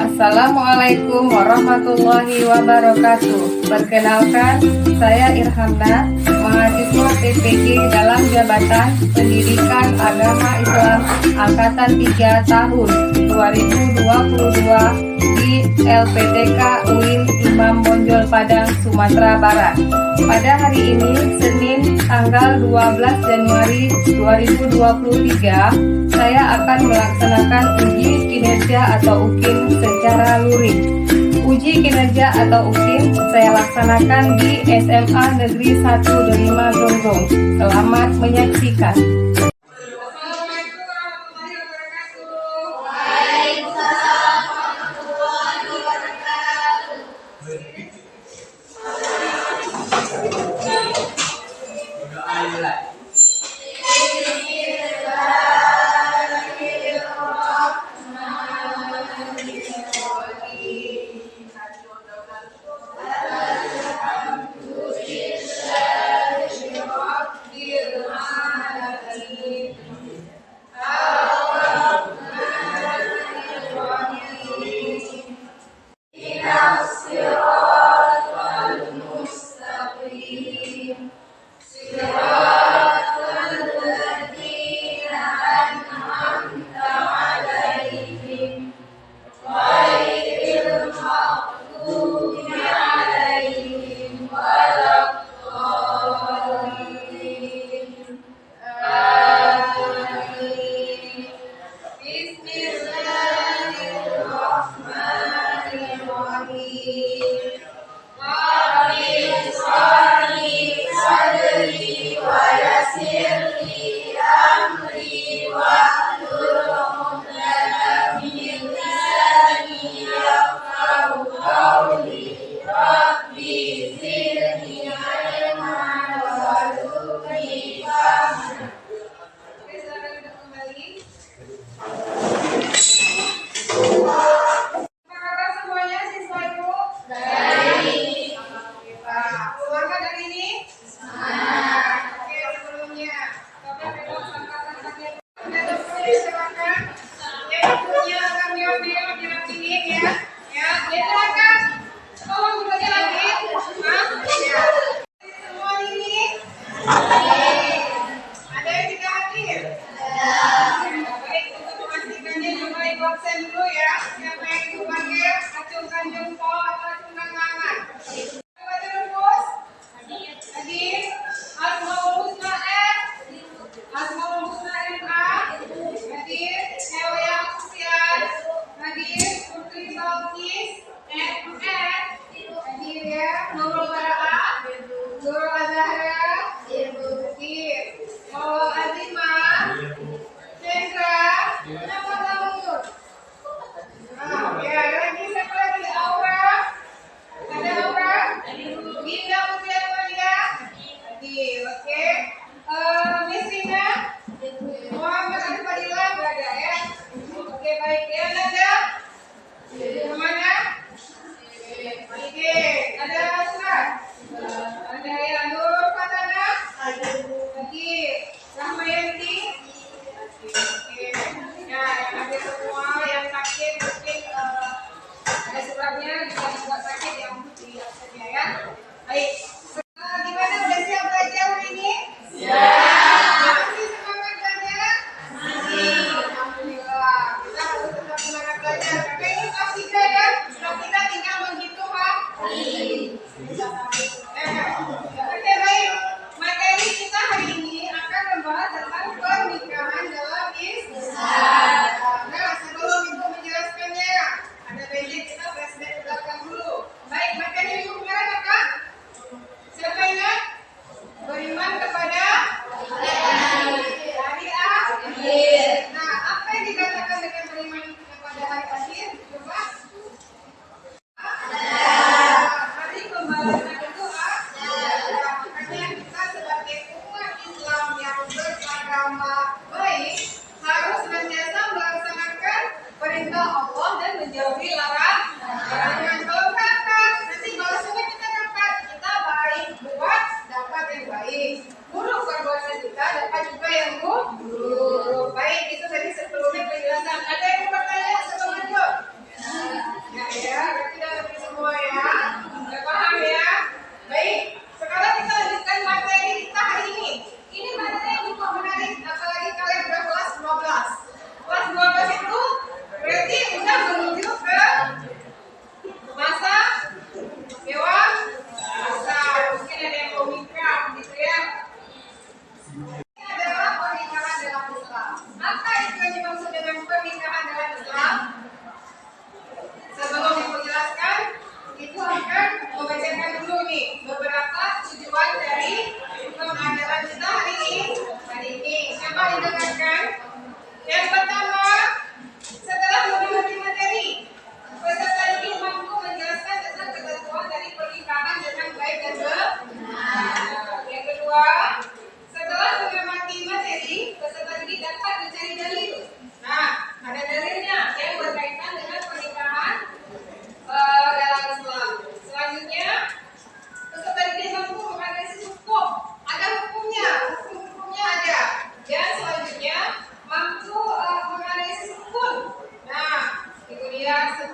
Assalamualaikum warahmatullahi wabarakatuh. Perkenalkan, saya Irhamna, mahasiswa PPG dalam Jabatan Pendidikan Agama Islam Angkatan 3 tahun 2022 di LPTK UIN Imam Bonjol Padang, Sumatera Barat. Pada hari ini, Senin tanggal 12 Januari 2023, saya akan melaksanakan uji kinerja atau UKIN secara luring. Uji kinerja atau UKIN saya laksanakan di SMA Negeri 1 Delima Gonggong. Selamat menyaksikan.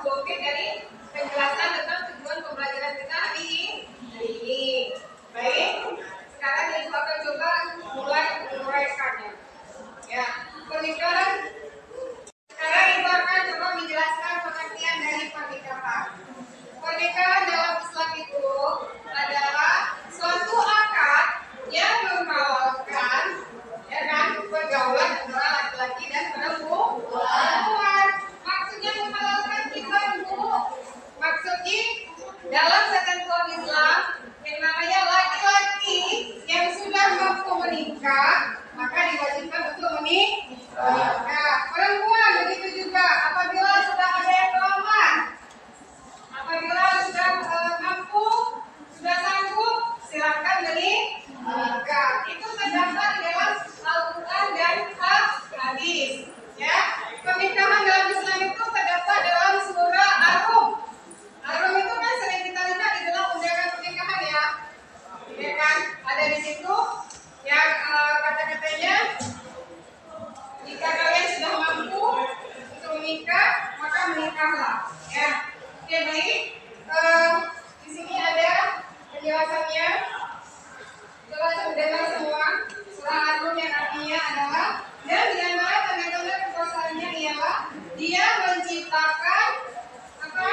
sedikit dari penjelasan tentang tujuan pembelajaran kita hari ini. Baik, sekarang Ibu akan coba mulai menguraikannya. Ya, pernikahan. Sekarang Ibu akan coba menjelaskan pengertian dari pernikahan. Pernikahan dalam Islam itu adalah suatu akad yang menghalalkan, ya kan, pergaulan antara laki-laki dan perempuan. Maksudnya menghalalkan kita dulu. Maksudnya dalam ketentuan Islam yang namanya laki-laki yang sudah mampu menikah maka diwajibkan untuk menikah. Perempuan begitu juga apabila sudah ada yang melamar, apabila sudah mampu, sudah sanggup, silakan menikah. Itu terdapat di dalam Al-Quran dan hadis. Ya, pernikahan dalam Islam itu terdapat dalam surah Ar-Rum. Ar-Rum itu kan sering kita lihat di dalam undangan pernikahan ya. Ya kan, ada di situ yang kata-katanya jika kalian sudah mampu untuk menikah maka menikahlah. Ya, oke baik. Di sini ada penjelasannya. Coba dengar semua. Surah Ar-Rum yang artinya adalah dan di antara tanda-tanda kekuasaannya ialah dia menciptakan apa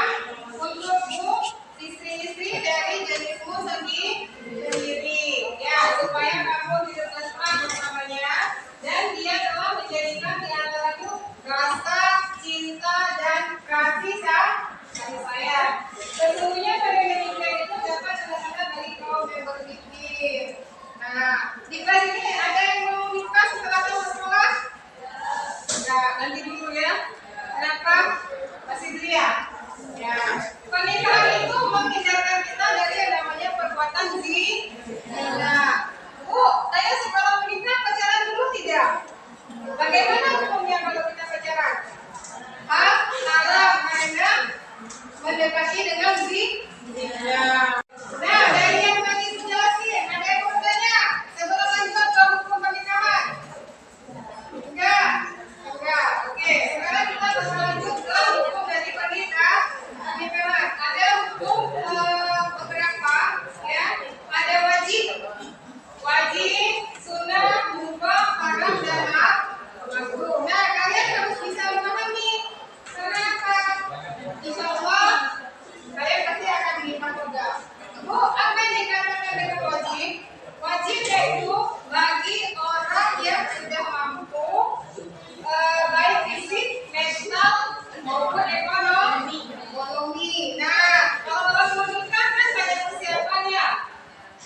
untukmu istri-istri dari jenismu sendiri, ya supaya kamu hidup tentram bersamanya, dan dia telah menjadikan di antaramu rasa cinta dan kasih sayang. Sesungguhnya pada menikah itu dapat tanda-tanda dari kaum yang berpikir. Nah, di kelas ini ada yang mau nikah setelah tamat sekolah? Enggak, nanti dulu ya. Kenapa? Masih dulu ya? Ya. Pernikahan itu menghindarkan kita dari yang namanya perbuatan zina. Bu, saya sebelum menikah pacaran dulu tidak? Bagaimana hukumnya kalau kita pacaran? Haram karena mendekati dengan zina. Nah, dari yang tadi dijelasin, ada yang mau bertanya sebelum lanjut ke hukum pernikahan? Enggak. Oke, sekarang kita lanjut ke hukum dari pernikahan. Ada hukum beberapa, ya. Ada wajib, sunnah, mubah, haram dan makruh. Nah, kalian harus bisa memahami. Kenapa? Insya Allah kalian pasti akan dilipat juga. Bu, apa yang dikatakan dengan wajib? Wajib yaitu bagi orang yang sudah mampu baik fisik, mental maupun ekonomi. Nah, kalau mau nikah kan ada persiapannya.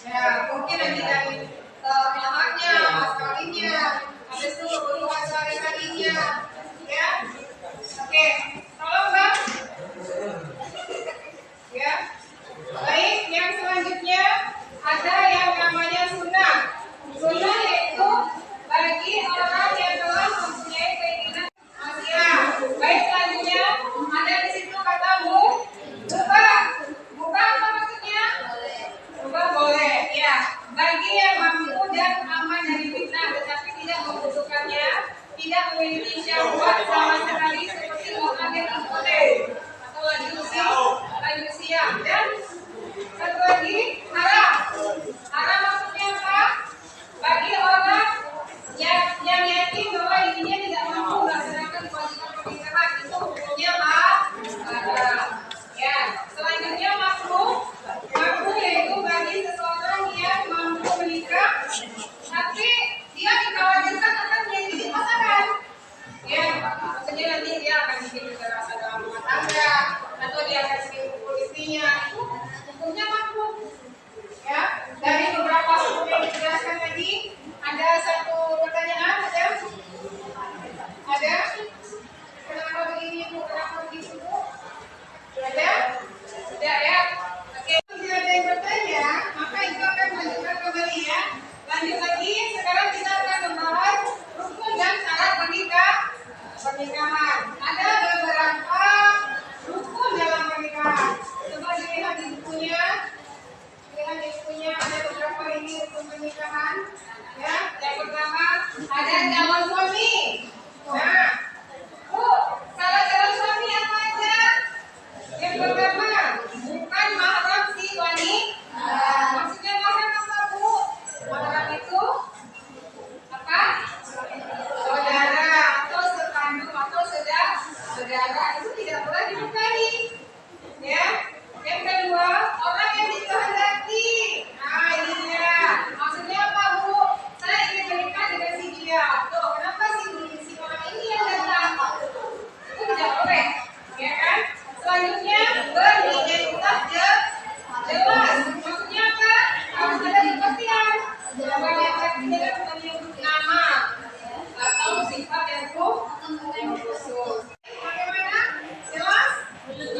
Ya, mungkin nanti dari maharnya, mas kawinnya, habis itu kebutuhan sehari-harinya. Ya, oke, tolong bang. Ya, baik. Yang selanjutnya ada yang namanya sunnah. Sunnah yaitu bagi orang yang telah mempunyai keinginan manusia. Baik, selanjutnya ada di situ kata mubah. Mubah apa maksudnya? Mubah boleh, ya. Bagi yang mampu dan aman dari fitnah, tetapi tidak membutuhkannya, tidak memiliki syahwat sama sekali seperti mengambil alkohol atau lanjut siang. Dan satu lagi haram. Haram maksudnya apa? Bagi orang yang yakin bahwa dirinya tidak mampu melaksanakan kewajiban pernikahan, itu hukumnya haram. Ya, selanjutnya makruh. Makruh yaitu bagi seseorang yang mampu menikah, tapi dia dikhawatirkan akan menyakiti pasangan. Ya, maksudnya nanti dia akan bikin kekerasan dalam rumah tangga, atau dia akan bikin pukul istrinya. Itu hukumnya makruh. Ya, dari beberapa hukum yang dijelaskan tadi, ada satu pertanyaan, ada? Kenapa begini Bu? Kenapa begitu Bu? Ada? Sudah ya? Oke, jika ada yang bertanya, maka itu akan melanjutkan kembali ya. Lanjut lagi, sekarang kita akan membahas rukun dan syarat pernikahan. Ada beberapa rukun dalam pernikahan. Coba dilihat di bukunya. Lihat di bukunya ada beberapa ini rukun pernikahan. Ya, yang pertama ada calon suami. Nah, Bu, kalau calon suami apa aja?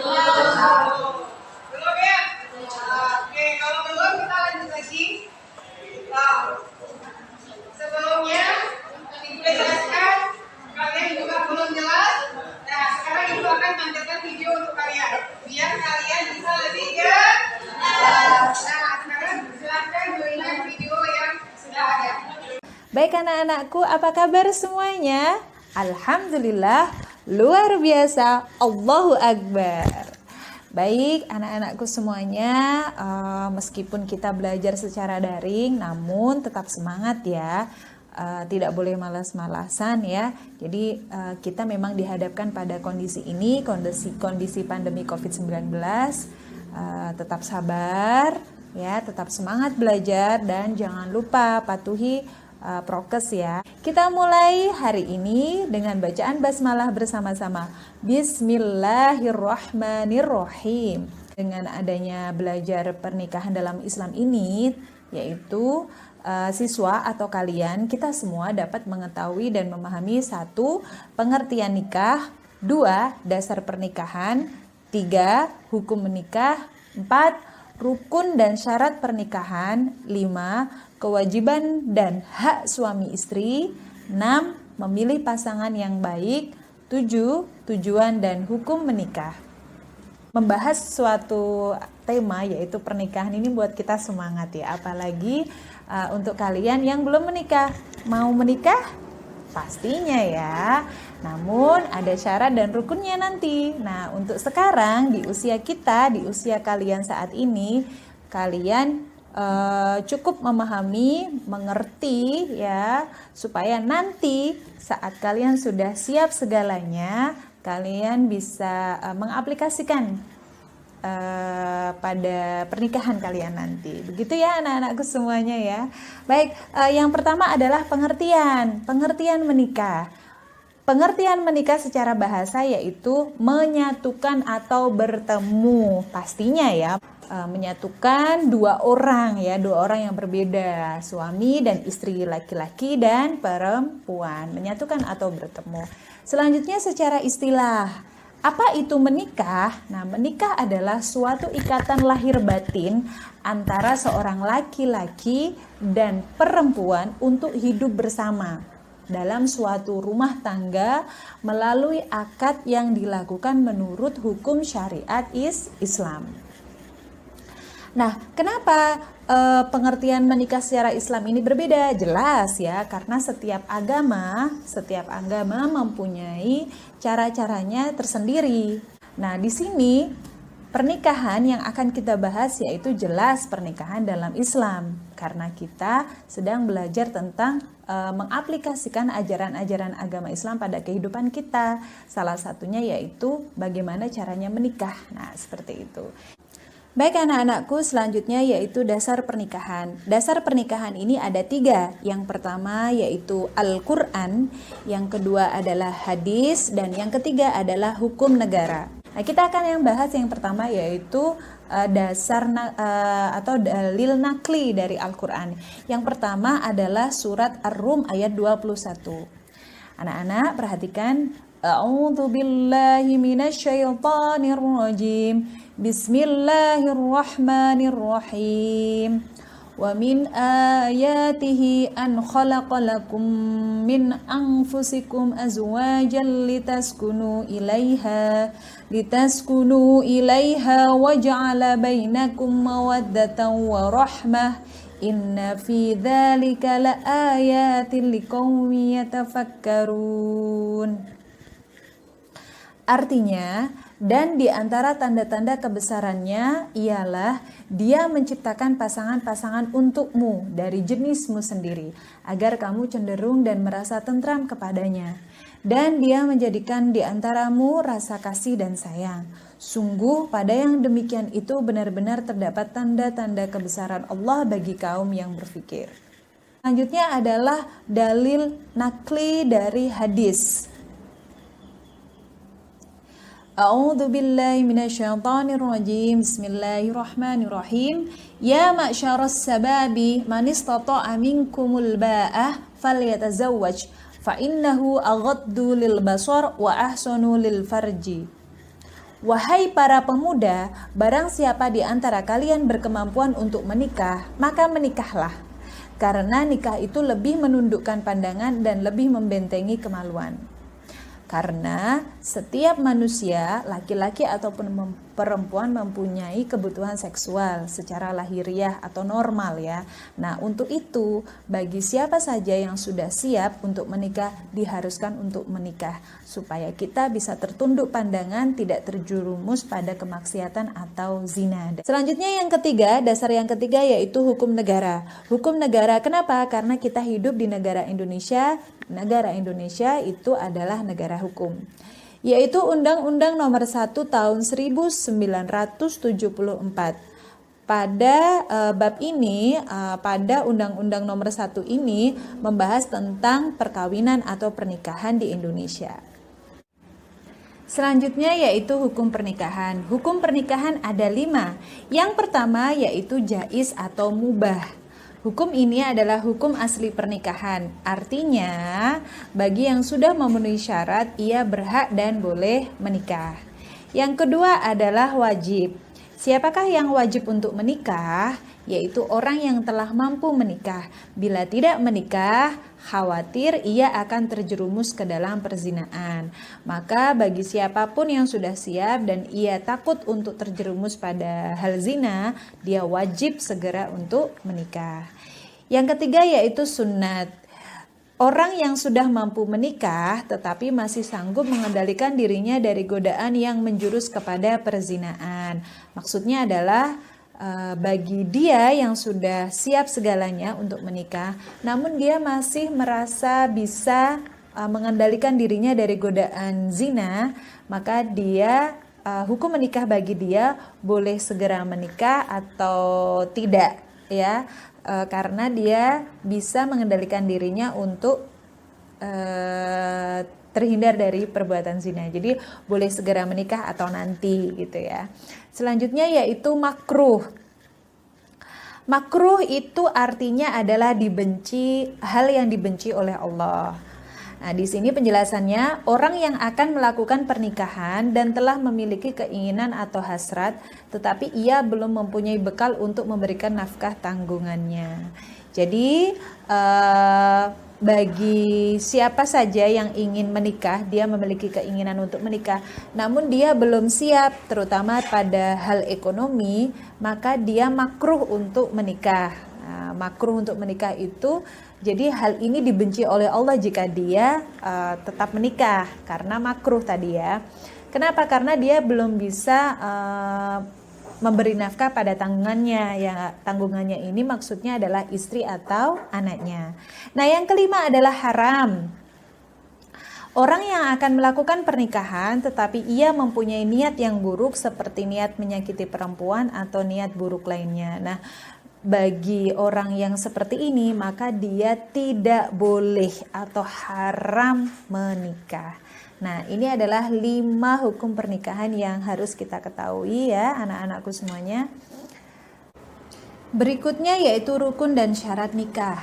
Belum ya? Oke, kalau belum kita lanjut lagi. Nah, sebelumnya Ibu udah jelaskan, kalian juga belum jelas. Nah, sekarang Ibu akan tampilkan video untuk kalian, biar kalian bisa lebih jelas. Nah, sekarang silakan melihat video yang sudah ada. Baik anak-anakku, apa kabar semuanya? Alhamdulillah, luar biasa, Allahu Akbar. Baik anak-anakku semuanya, meskipun kita belajar secara daring, namun tetap semangat ya. Tidak boleh malas-malasan ya. Jadi kita memang dihadapkan pada kondisi ini, kondisi pandemi COVID-19. Tetap sabar ya, tetap semangat belajar dan jangan lupa patuhi prokes ya. Kita mulai hari ini dengan bacaan basmalah bersama-sama. Bismillahirrahmanirrahim. Dengan adanya belajar pernikahan dalam Islam ini, yaitu siswa atau kalian, kita semua dapat mengetahui dan memahami 1. Pengertian nikah, 2. Dasar pernikahan, 3. Hukum menikah, 4. Rukun dan syarat pernikahan, 5. Kewajiban dan hak suami istri, 6. Memilih pasangan yang baik, 7. Tujuan dan hukum menikah. Membahas suatu tema yaitu pernikahan ini buat kita semangat ya, apalagi untuk kalian yang belum menikah. Mau menikah? Pastinya ya. Namun ada syarat dan rukunnya nanti. Nah, untuk sekarang di usia kita, di usia kalian saat ini, kalian cukup memahami, mengerti ya, supaya nanti saat kalian sudah siap segalanya, kalian bisa mengaplikasikan pada pernikahan kalian nanti. Begitu ya anak-anakku semuanya ya. Baik, yang pertama adalah pengertian menikah. Pengertian menikah secara bahasa yaitu menyatukan atau bertemu. Pastinya ya, menyatukan dua orang yang berbeda, suami dan istri, laki-laki dan perempuan, menyatukan atau bertemu. Selanjutnya secara istilah, apa itu menikah? Nah, menikah adalah suatu ikatan lahir batin antara seorang laki-laki dan perempuan untuk hidup bersama dalam suatu rumah tangga melalui akad yang dilakukan menurut hukum syariat Islam. Nah, kenapa pengertian menikah secara Islam ini berbeda? Jelas ya, karena setiap agama mempunyai cara-caranya tersendiri. Nah, di sini pernikahan yang akan kita bahas yaitu jelas pernikahan dalam Islam, karena kita sedang belajar tentang mengaplikasikan ajaran-ajaran agama Islam pada kehidupan kita. Salah satunya yaitu bagaimana caranya menikah. Nah, seperti itu. Baik anak-anakku, selanjutnya yaitu dasar pernikahan. Dasar pernikahan ini ada 3. Yang pertama yaitu Al-Quran, yang kedua adalah hadis, dan yang ketiga adalah hukum negara. Nah, kita akan yang bahas yang pertama yaitu dasar atau dalil nakli dari Al-Quran. Yang pertama adalah surat Ar-Rum ayat 21. Anak-anak perhatikan. A'udzu billahi minasyaitonir rajim. Bismillahirrahmanirrahim. Wa min ayatihi an khalaqalakum min anfusikum azwajan litaskunu ilaiha wa ja'ala bainakum mawaddatan wa rahmah. Inna fi dzalika laayatin liqaumin yatafakkarun. Artinya, dan di antara tanda-tanda kebesarannya ialah Dia menciptakan pasangan-pasangan untukmu dari jenismu sendiri, agar kamu cenderung dan merasa tentram kepadanya. Dan Dia menjadikan di antaramu rasa kasih dan sayang. Sungguh pada yang demikian itu benar-benar terdapat tanda-tanda kebesaran Allah bagi kaum yang berfikir. Selanjutnya adalah dalil nakli dari hadis. A'udzu billahi minasyaitonir rajim. Bismillahirrahmanirrahim. Ya ma'syaras sababi man istata'a minkumul ba'ah falyatazawwaj fa innahu aghaddu lil basar wa ahsanu lil farji Wahai para pemuda, barang siapa di antara kalian berkemampuan untuk menikah, maka menikahlah. Karena nikah itu lebih menundukkan pandangan dan lebih membentengi kemaluan. Karena setiap manusia, laki-laki ataupun perempuan mempunyai kebutuhan seksual secara lahiriah atau normal ya. Nah, untuk itu bagi siapa saja yang sudah siap untuk menikah diharuskan untuk menikah supaya kita bisa tertunduk pandangan, tidak terjerumus pada kemaksiatan atau zina. Selanjutnya yang ketiga, dasar yang ketiga yaitu hukum negara. Hukum negara kenapa? Karena kita hidup di negara Indonesia. Negara Indonesia itu adalah negara hukum, yaitu Undang-Undang Nomor 1 Tahun 1974. Pada bab ini, pada Undang-Undang Nomor 1 ini membahas tentang perkawinan atau pernikahan di Indonesia. Selanjutnya yaitu hukum pernikahan. Hukum pernikahan ada 5. Yang pertama yaitu jaiz atau mubah. Hukum ini adalah hukum asli pernikahan. Artinya, bagi yang sudah memenuhi syarat, ia berhak dan boleh menikah. Yang kedua adalah wajib. Siapakah yang wajib untuk menikah? Yaitu orang yang telah mampu menikah. Bila tidak menikah, khawatir ia akan terjerumus ke dalam perzinaan. Maka bagi siapapun yang sudah siap dan ia takut untuk terjerumus pada hal zina, dia wajib segera untuk menikah. Yang ketiga yaitu sunat. Orang yang sudah mampu menikah tetapi masih sanggup mengendalikan dirinya dari godaan yang menjurus kepada perzinaan. Maksudnya adalah bagi dia yang sudah siap segalanya untuk menikah, namun dia masih merasa bisa mengendalikan dirinya dari godaan zina, maka dia hukum menikah bagi dia boleh segera menikah atau tidak ya, karena dia bisa mengendalikan dirinya untuk terhindar dari perbuatan zina. Jadi boleh segera menikah atau nanti gitu ya. Selanjutnya yaitu makruh. Makruh itu artinya adalah dibenci, hal yang dibenci oleh Allah. Nah, di sini penjelasannya, orang yang akan melakukan pernikahan dan telah memiliki keinginan atau hasrat, tetapi ia belum mempunyai bekal untuk memberikan nafkah tanggungannya. Jadi bagi siapa saja yang ingin menikah, dia memiliki keinginan untuk menikah, namun dia belum siap, terutama pada hal ekonomi, maka dia makruh untuk menikah. Nah, makruh untuk menikah itu, jadi hal ini dibenci oleh Allah jika dia tetap menikah, karena makruh tadi ya. Kenapa? Karena dia belum bisa memberi nafkah pada tanggungannya. Ya, tanggungannya ini maksudnya adalah istri atau anaknya. Nah, yang kelima adalah haram. Orang yang akan melakukan pernikahan tetapi ia mempunyai niat yang buruk seperti niat menyakiti perempuan atau niat buruk lainnya. Nah, bagi orang yang seperti ini maka dia tidak boleh atau haram menikah. Nah, ini adalah 5 hukum pernikahan yang harus kita ketahui ya anak-anakku semuanya. Berikutnya yaitu rukun dan syarat nikah.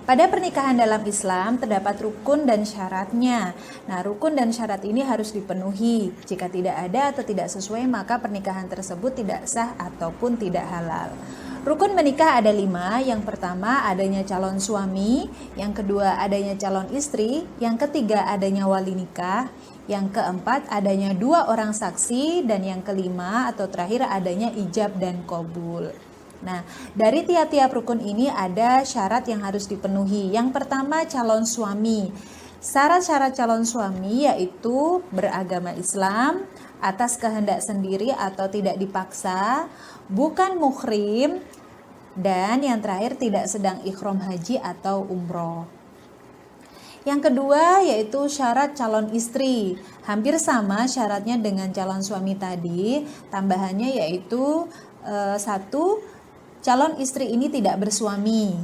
Pada pernikahan dalam Islam terdapat rukun dan syaratnya. Nah, rukun dan syarat ini harus dipenuhi. Jika tidak ada atau tidak sesuai maka pernikahan tersebut tidak sah ataupun tidak halal. Rukun menikah ada 5. Yang pertama adanya calon suami, yang kedua adanya calon istri, yang ketiga adanya wali nikah, yang keempat adanya 2 orang saksi, dan yang kelima atau terakhir adanya ijab dan qabul. Nah, dari tiap-tiap rukun ini ada syarat yang harus dipenuhi. Yang pertama calon suami. Syarat-syarat calon suami yaitu beragama Islam, atas kehendak sendiri atau tidak dipaksa, bukan muhrim, dan yang terakhir tidak sedang ikhram haji atau umroh. Yang kedua yaitu syarat calon istri. Hampir sama syaratnya dengan calon suami tadi, tambahannya yaitu 1, calon istri ini tidak bersuami.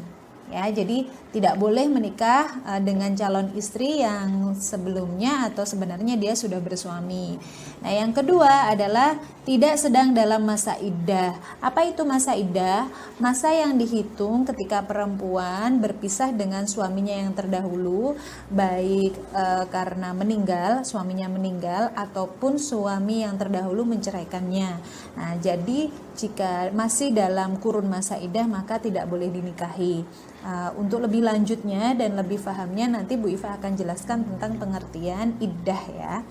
ya. Jadi tidak boleh menikah dengan calon istri yang sebelumnya atau sebenarnya dia sudah bersuami. Nah, yang kedua adalah tidak sedang dalam masa iddah. Apa itu masa iddah? Masa yang dihitung ketika perempuan berpisah dengan suaminya yang terdahulu, baik karena meninggal, suaminya meninggal, ataupun suami yang terdahulu menceraikannya. Nah, jadi jika masih dalam kurun masa iddah maka tidak boleh dinikahi. Untuk lebih lanjutnya dan lebih pahamnya nanti Bu Iva akan jelaskan tentang pengertian iddah ya.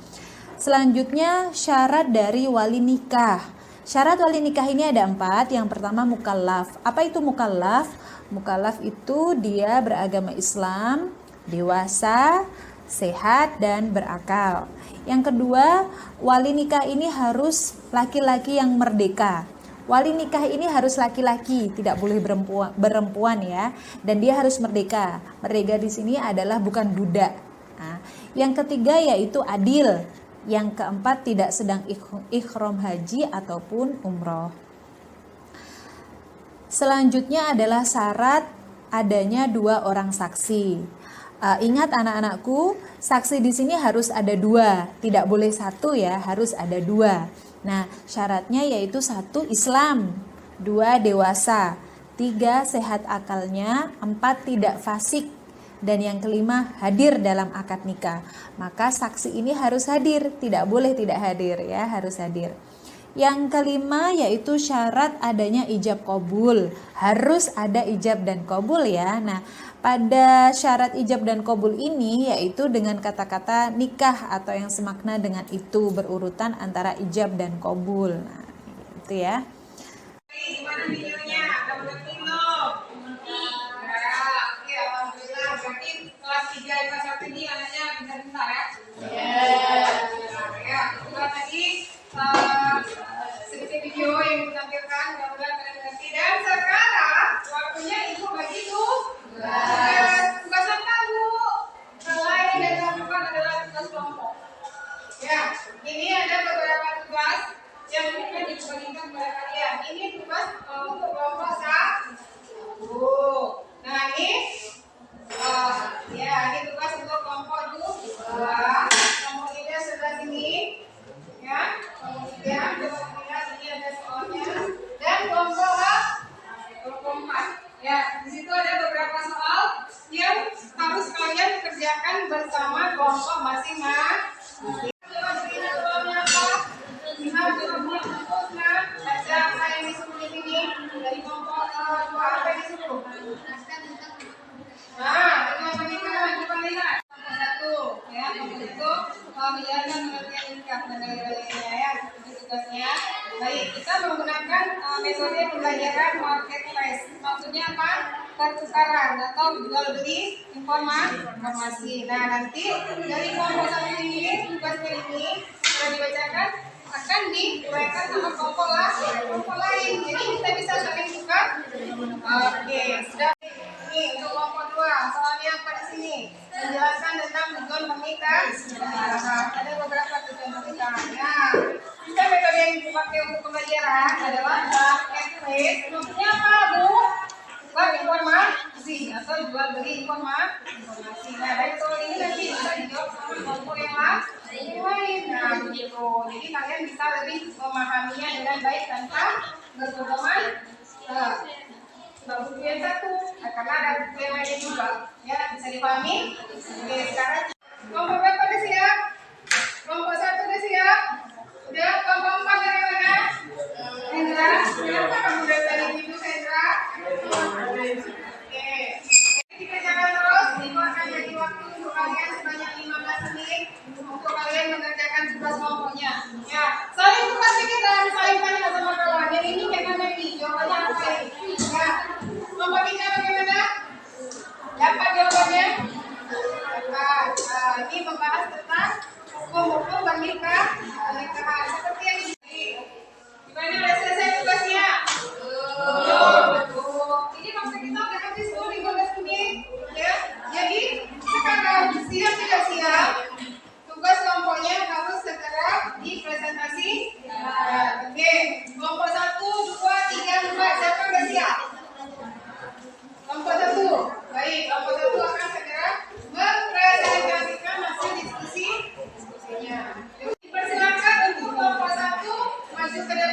Selanjutnya syarat dari wali nikah. Syarat wali nikah ini ada 4. Yang pertama mukallaf. Apa itu mukallaf? Mukallaf itu dia beragama Islam, dewasa, sehat dan berakal. Yang kedua, wali nikah ini harus laki-laki yang merdeka. Wali nikah ini harus laki-laki, tidak boleh perempuan ya. Dan dia harus merdeka. Merdeka di sini adalah bukan budak. Nah, yang ketiga yaitu adil. Yang keempat tidak sedang ihram haji ataupun umroh. Selanjutnya adalah syarat adanya 2 orang saksi. Ingat anak-anakku, saksi di sini harus ada 2, tidak boleh 1 ya, harus ada 2. Nah, syaratnya yaitu 1 Islam, 2 dewasa, 3 sehat akalnya, 4 tidak fasik, dan yang kelima hadir dalam akad nikah. Maka saksi ini harus hadir, tidak boleh tidak hadir ya, harus hadir. Yang kelima yaitu syarat adanya ijab qabul. Harus ada ijab dan qabul ya. Nah, pada syarat ijab dan qabul ini yaitu dengan kata-kata nikah atau yang semakna dengan itu, berurutan antara ijab dan qabul. Nah, itu ya. Gimana videonya? Ada belum? Ya, oke, alhamdulillah. Berarti kelas 3 kelas 1 ini anaknya pintar-pintar ya? Ya, itu tadi sedikit video yang ditampilkan, mudah-mudahan kalian mengerti. Dan sekarang waktunya Ibu bagi tugasan kamu. Selain dari lakukan adalah tugas kelompok. Ya, ini ada beberapa tugas yang mungkin dibagikan kepada kalian. Ini tugas untuk kelompok 1. Nah, ini ya, ini tugas untuk kelompok 2. Kemudian sebelah sini ya, kemudian ini ada soalnya, dan kelompok 4. Ya, di situ ada beberapa soal yang harus kalian kerjakan bersama kelompok masing-masing. Soalnya apa? Lihat jawabannya fokusnya, baca apa yang disuruh di sini dari kelompok 2 apa yang disuruh. Nah, dengan pernikahan coba lihat. Kelompok 1 ya, kelompok itu menjalankan pengertian nikah dan lain-lainnya ya, itu tugasnya. Baik, kita menggunakan metode pembelajaran marketplace. Maksudnya apa? Pertukaran atau jual beli informasi. Nah, nanti dari kelompok 1 ini, tugasnya ini sudah dibacakan akan diuraikan sama kelompok lain. Jadi kita bisa saling tukar. Oke, sudah. Ini untuk kelompok 2, soalnya apa di sini? Menjelaskan tentang tujuan pernikahan. Ada beberapa tujuan pernikahan. Nah, kita metode yang dipakai untuk pembelajaran adalah marketplace. Maksudnya apa, Bu? Tukar informasi atau jual beli informasi. Nah, dari soal ini nanti bisa dijawab sama kelompok yang lain. Nah, begitu. Jadi kalian bisa lebih memahaminya dengan baik tanpa berpedoman. Buku yang 1, karena ada buku yang lainnya juga, ya bisa dipahami. Oke, sekarang kelompok berapa udah siap? Kelompok 1 udah siap? Udah, kelompok 4 dari mana? Hendra, kenapa kamu udah tadi itu, Hendra? Oke, kita jalan terus. Ibu akan jadi waktu untuk kalian sebanyak 15 menit untuk kalian mengerjakan tugas kelompoknya. Ya, saling tukar pikiran, saling tanya sama kawan. Jadi ini jangan lagi, jawabannya apa ini? Ya. Kelompok 3 bagaimana? Dapat jawabannya? Dapat. Ini membahas tentang hukum pernikahan. Seperti yang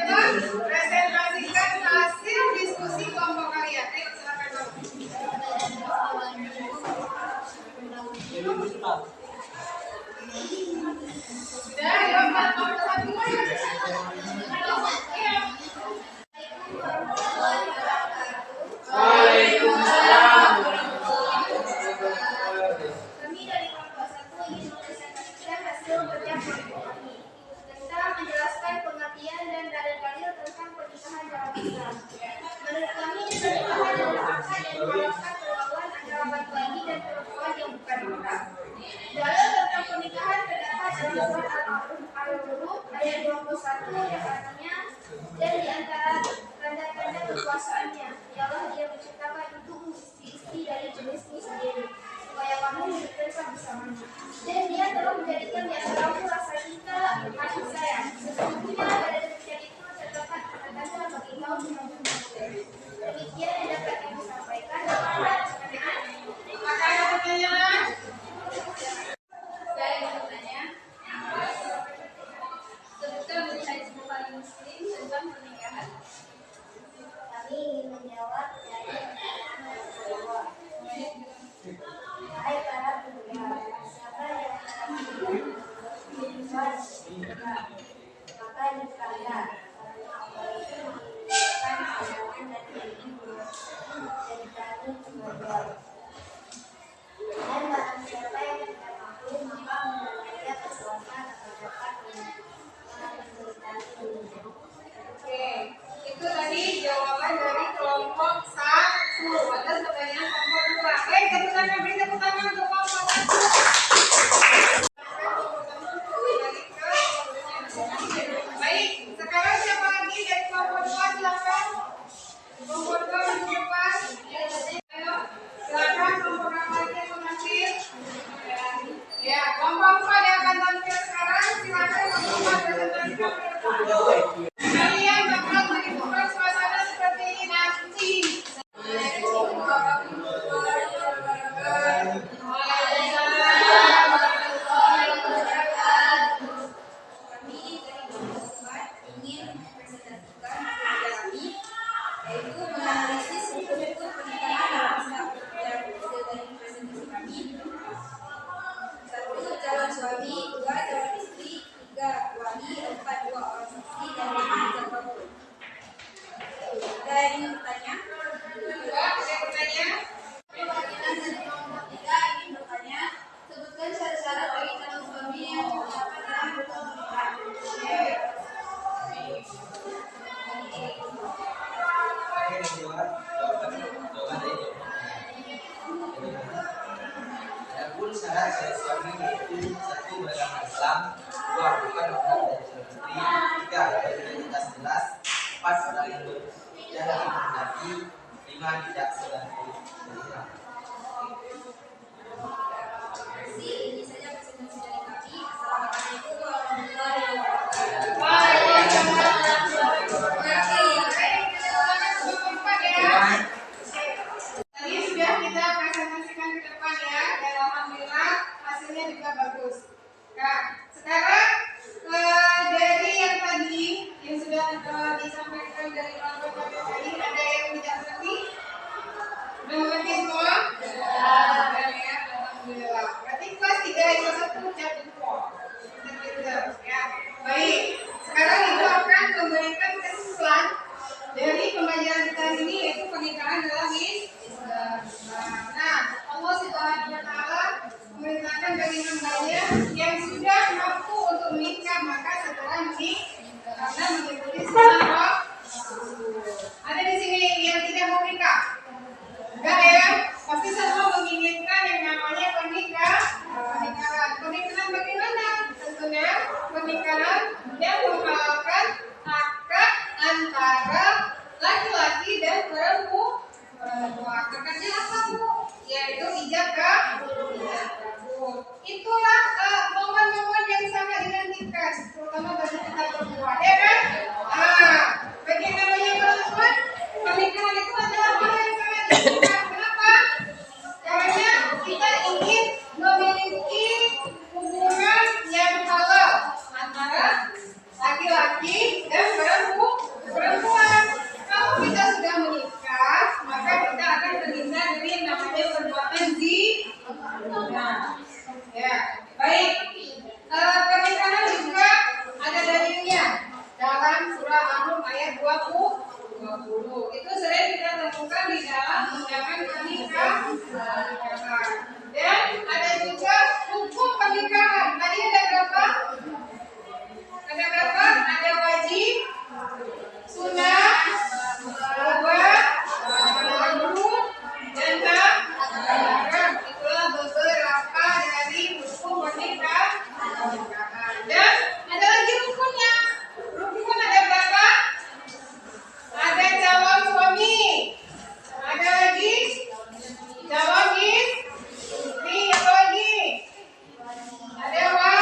coba presentasikan hasil diskusi kelompok kalian. Ayo silakan dong. Sudah, lompat satu. Kami dari kelompok 1 ingin mempresentasikan hasil kerja kelompok kami tentang menjelaskan pengertian dan dalil-dalil tentang pernikahan dalam Islam. Menurut kami, pernikahan adalah akad yang melakukan perkawinan antara laki-laki dan perempuan yang bukan mahram. Dalil tentang pernikahan terdapat dalam surat Al-Muluk ayat 21 yang artinya, dan di antara tanda-tanda kekuasaannya ialah Dia menciptakan untukmu istri-istri dari jenismu sendiri, supaya kamu hidup tetap bersamanya. Dan Dia telah menjadikan di antaramu rasa cinta, kasih sayang. Sesungguhnya pada demikian itu terdapat tanda-tanda bagi kaum yang beriman. Demikian yang dapat kami sampaikan. Apakah ada pertanyaan? Apakah ada pertanyaan? Saya ingin bertanya, sebutkan hadis Bukhari Muslim tentang pernikahan. Kami ingin menjawab dari bahwa hai para pendengar, siapa yang maka nikahlah, karena Allah itu menginginkan pasangan dan dirimu jadi kami sebagai. Dan barang siapa yang tidak mampu, maka menurunkannya ke swasta atau dapat memberitahu dirinya. Oke, itu tadi jawaban dari kelompok 1. Ada pertanyaan kelompok 2. Tepuk tangan, beri tepuk tangan untuk kelompok 1. Baik, sekarang siapa lagi dari kelompok 2? Silakan. Kelompok 2 maju depan. Ayo, silakan kelompok lagi yang mengambil. Ya, kelompok 4 yang akan tampil sekarang. Silakan kelompok 4 presentasikan ke depan. Kalian bakal menimbulkan suasana seperti ini nanti. Kami dari kelompok 4 ingin mempresentasikan kerja kami, yaitu menganalisis hukum-hukum pernikahan dalam Islam. Dan hasil dari presentasi kami: 1. Calon suami, 2. Calon istri, 3. Wali, 4. 2 orang saksi, dan 5. Zakabul. Ada yang ingin bertanya? Ada yang bertanya? Perwakilan dari kelompok 3 ingin bertanya, sebutkan syarat-syarat bagi calon suami yang terdapat dalam hukum pernikahan. Adapun syarat suami yaitu 1. Beragama Islam, 2. Bukan orang dari calon istri, 3. Identitas jelas, 4. Orang yang berjalan menghendaki, 5. Tidak sedang berhijrah. Ini saja presentasi dari kami. Assalamualaikum warahmatullahi wabarakatuh. Tadi sudah kita presentasikan ke depan ya, dan alhamdulillah hasilnya juga bagus. Nah, sekarang dari yang tadi yang sudah disampaikan dari kelompok tadi, ada yang tidak mengerti? Sudah mengerti semua? Dan ya, alhamdulillah. Berarti kelas 3 itu 1 chapter 4. Ya. Baik, sekarang Ibu akan memberikan kesimpulan dari pembelajaran kita hari ini, yaitu pernikahan dalam Islam. Nah, Allah Subhanahu wa Ta'ala memerintahkan bagi hambanya yang sudah mampu untuk menikah maka segera menikah karena mengikuti sunnah Rasul. Ada di sini yang tidak mau nikah? Enggak ya? Pasti semua menginginkan yang namanya pernikahan. Pernikahan bagaimana? Tentunya pernikahan yang menghalalkan ayat 20. Itu sering kita temukan di dalam undangan pernikahan. Dan ada juga hukum pernikahan. Tadi ada berapa? Ada berapa? Ada wajib, sunnah, rubah, makruh, dan haram. Itulah beberapa dari hukum pernikahan. Dan ada lagi rukunnya. Rukun ada berapa? Ada calon suami, ada lagi calon istri, apa lagi? Ada apa?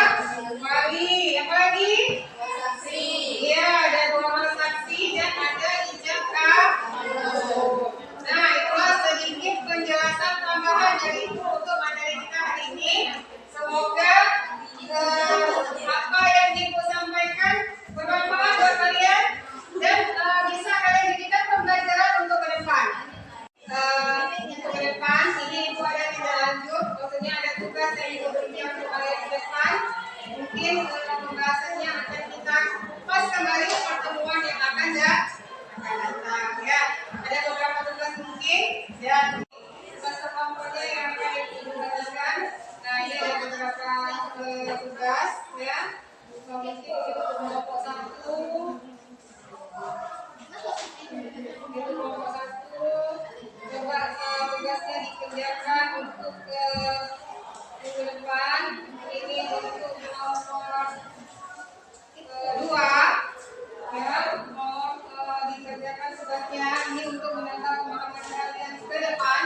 Wali, apa lagi? Saksi. Iya, ada 2 orang saksi dan ada ijab kabul. Nah, itulah sedikit penjelasan tambahan dari itu untuk materi kita hari ini. Semoga apa yang Ibu sampaikan bermanfaat buat kalian dan bisa kalian jadikan pembelajaran untuk ke depan. Untuk ke depan, ini Ibu ada tidak lanjut, maksudnya ada tugas yang Ibu berikan untuk kalian ke depan. Mungkin pembahasannya akan kita pas kembali pertemuan yang akan datang ya. Ada beberapa tugas mungkin dan tugas-tugasnya yang akan Ibu bagikan. Nah, ini ada beberapa tugas ya. Mungkin itu kelompok 1. Itu kelompok 1. Coba tugasnya dikerjakan untuk minggu depan. Ini untuk nomor 2 ya, mau dikerjakan tugasnya ini untuk menambah pemahaman kalian ke depan.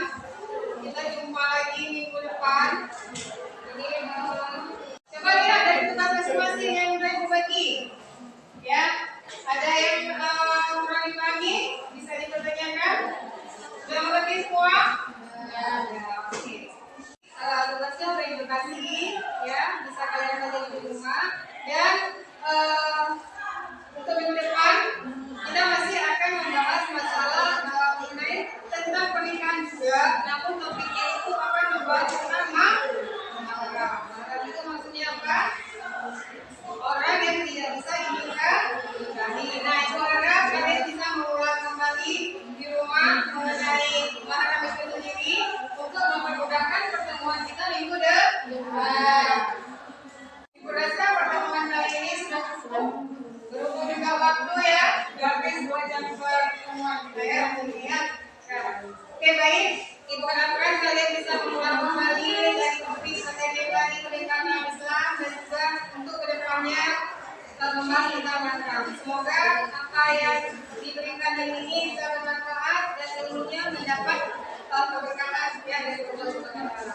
Kita jumpa lagi minggu depan. Ini coba lihat dari tugas masing-masing yang udah Ibu bagi. Ya, ada yang kurang dipahami bisa dipertanyakan. Sudah mengerti semua? Ya, oke. Tugasnya udah Ibu kasih, ya, bisa kalian baca di rumah. Dan untuk minggu depan kita masih akan membahas masalah mengenai tentang pernikahan juga. Namun topiknya itu akan membahas tentang mahram. Mahram itu maksudnya apa? Orang yang tidak bisa dinikahi. Nah, itu harap kalian bisa mengulang kembali di rumah mengenai mahram itu sendiri untuk mempermudahkan pertemuan kita minggu depan. Ibu rasa pertemuan kali ini sudah cukup. Berhubung juga waktu ya, hampir 2 jam pertemuan kita ya, ya. Oke, baik. Ibu harapkan kalian bisa mengulang kembali dari topik materi tadi pernikahan Islam dan juga untuk kedepannya kembali kita mahram. Semoga apa yang diberikan hari ini bisa bermanfaat dan seluruhnya mendapat keberkahan dari Allah Subhanahu wa taala.